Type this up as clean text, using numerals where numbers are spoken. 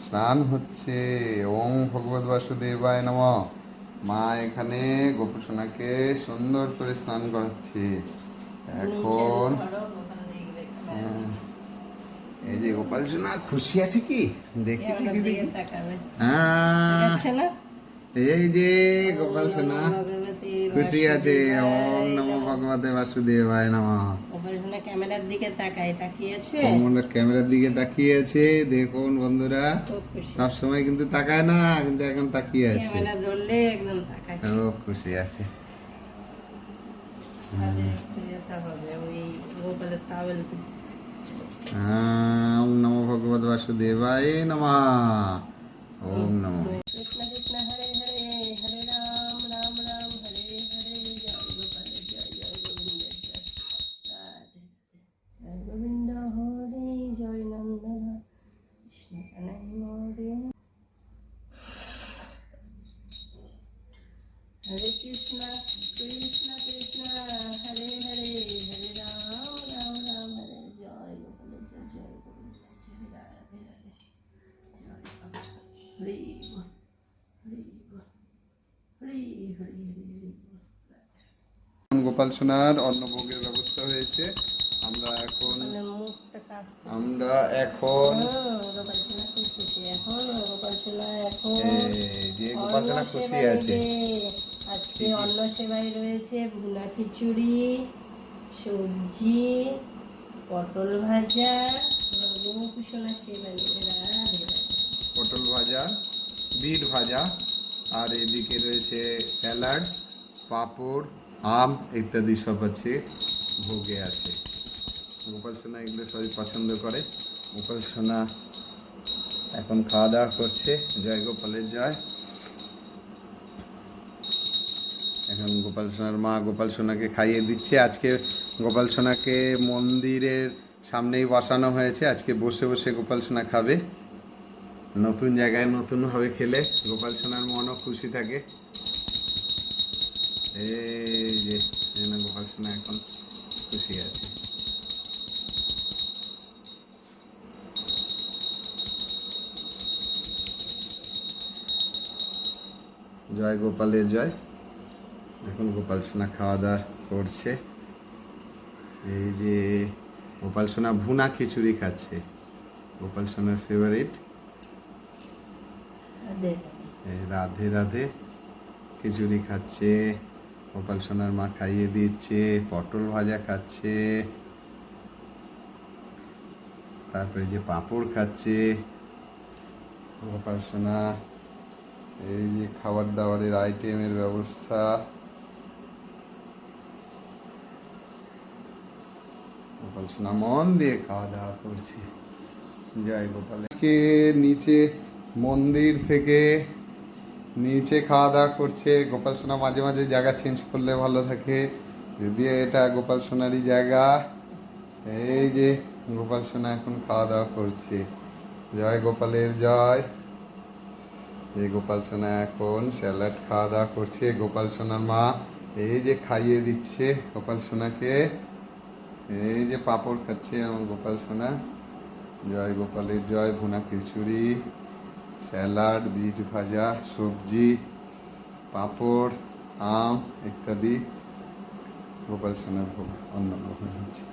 স্নান হচ্ছে। ওং ভগবত বাসুদেবায় নমঃ। মা এখানে গোপুসোনাকে সুন্দর করে স্নান করাচ্ছে এখন। হ্যাঁ, এই যে গোপাল সোনা খুশি আছে কি? দেখি দেখি দেখি। হ্যাঁ, এই যে গোপাল সোনা খুশি আছে। ওম নমো ভগবতে বাসুদেবায় নমঃ। গোপাল সোনা ক্যামেরার দিকে তাকিয়েছে। ক্যামেরার দিকে তাকিয়ে আছে। দেখুন বন্ধুরা, সব সময় কিন্তু তাকায় না, কিন্তু এখন তাকিয়ে আছে। ক্যামেরা ধরলে একদম তাকায়। ও খুশি আছে। ওই গোপালের তাওয়েল। ওম নমো ভগবতে বাসুদেবায় নমঃ। ওম নমো। কৃষ্ণ কৃষ্ণ হরে হরে, হরে রাম রাম রাম হরে হরে, জয় গোপালের জয়, জয় গোবিন্দের জয়, রাধে জয় গোবিন্দ হরে, জয় নন্দন কৃষ্ণ কানাই মরে। হরে কৃষ্ণ কৃষ্ণ কৃষ্ণ হরে হরে, হরে রাম রাম রাম হরে, জয় গোপালের জয়, জয় গোবিন্দের জয়, রাধে রাধে, জয় বাবা হরি বল, হরি বল, হরি হরি হরি হরি বল। গোপাল সোনার অন্নভোগের ব্যবস্থা হয়েছে। আমরা এখন গোপাল সোনা খুব খুশি। এখন গোপাল সোনা গোপাল সোনা খুশি আছে। আজকে অন্ন সেবায় রয়েছে ভুনা খিচুড়ি, সবজি, পটল ভাজা, গোপুসোনা সেবা নেবে। পটল ভাজা, বিট ভাজা, আর এদিকে রয়েছে স্যালাড, পাঁপড়, আম ইত্যাদি সব আছে, ভোগে আছে। গোপাল সোনা এগুলো সবই পছন্দ করে। গোপাল সোনা এখন খাওয়া দাওয়া করছে। জয় গোপালের জয়। এখন গোপাল সোনার মা গোপাল সোনাকে খাইয়ে দিচ্ছে। আজকে গোপাল সোনাকে মন্দিরের সামনেই বসানো হয়েছে। আজকে বসে বসে গোপাল সোনা খাবে। নতুন জায়গায় নতুনভাবে খেলে গোপাল সোনার মনও খুশি থাকে। এই যে গোপাল সোনা এখন খুশি আছে। জয় গোপালের জয়। এখন গোপাল সোনা খাওয়া দাওয়া করছে। এই যে গোপাল সোনা ভুনা খিচুড়ি খাচ্ছে, গোপাল সোনার ফেভারিট। রাধে রাধে খিচুড়ি খাচ্ছে। গোপাল সোনার মা খাইয়ে দিচ্ছে। পটল ভাজা খাচ্ছে, তারপরে যে পাঁপড় খাচ্ছে গোপাল সোনা। এই যে খাবার দাবারের আইটেমের ব্যবস্থা। গোপাল সোনা মন দিয়ে খাওয়া দাওয়া করছে। জয় গোপাল। আজকে নিচে মন্দির থেকে নিচে খাওয়া দাওয়া করছে। গোপাল সোনা মাঝে মাঝে জায়গা চেঞ্জ করলে ভালো থাকে, যদিও এটা গোপাল সোনারই জায়গা। এই যে গোপাল সোনা এখন খাওয়া দাওয়া করছে। জয় গোপালের জয়। এই গোপাল সোনা এখন স্যালাড খাওয়া দাওয়া করছে। গোপাল সোনার মা এই যে খাইয়ে দিচ্ছে গোপাল সোনাকে। এই যে পাঁপড় খাচ্ছে আমার গোপাল সোনা। জয় গোপালের জয়। ভুনা খিচুড়ি, স্যালাড, বিট ভাজা, সবজি, পাঁপড়, আম ইত্যাদি গোপাল সোনার ভোগ অন্ন গ্রহণ হচ্ছে।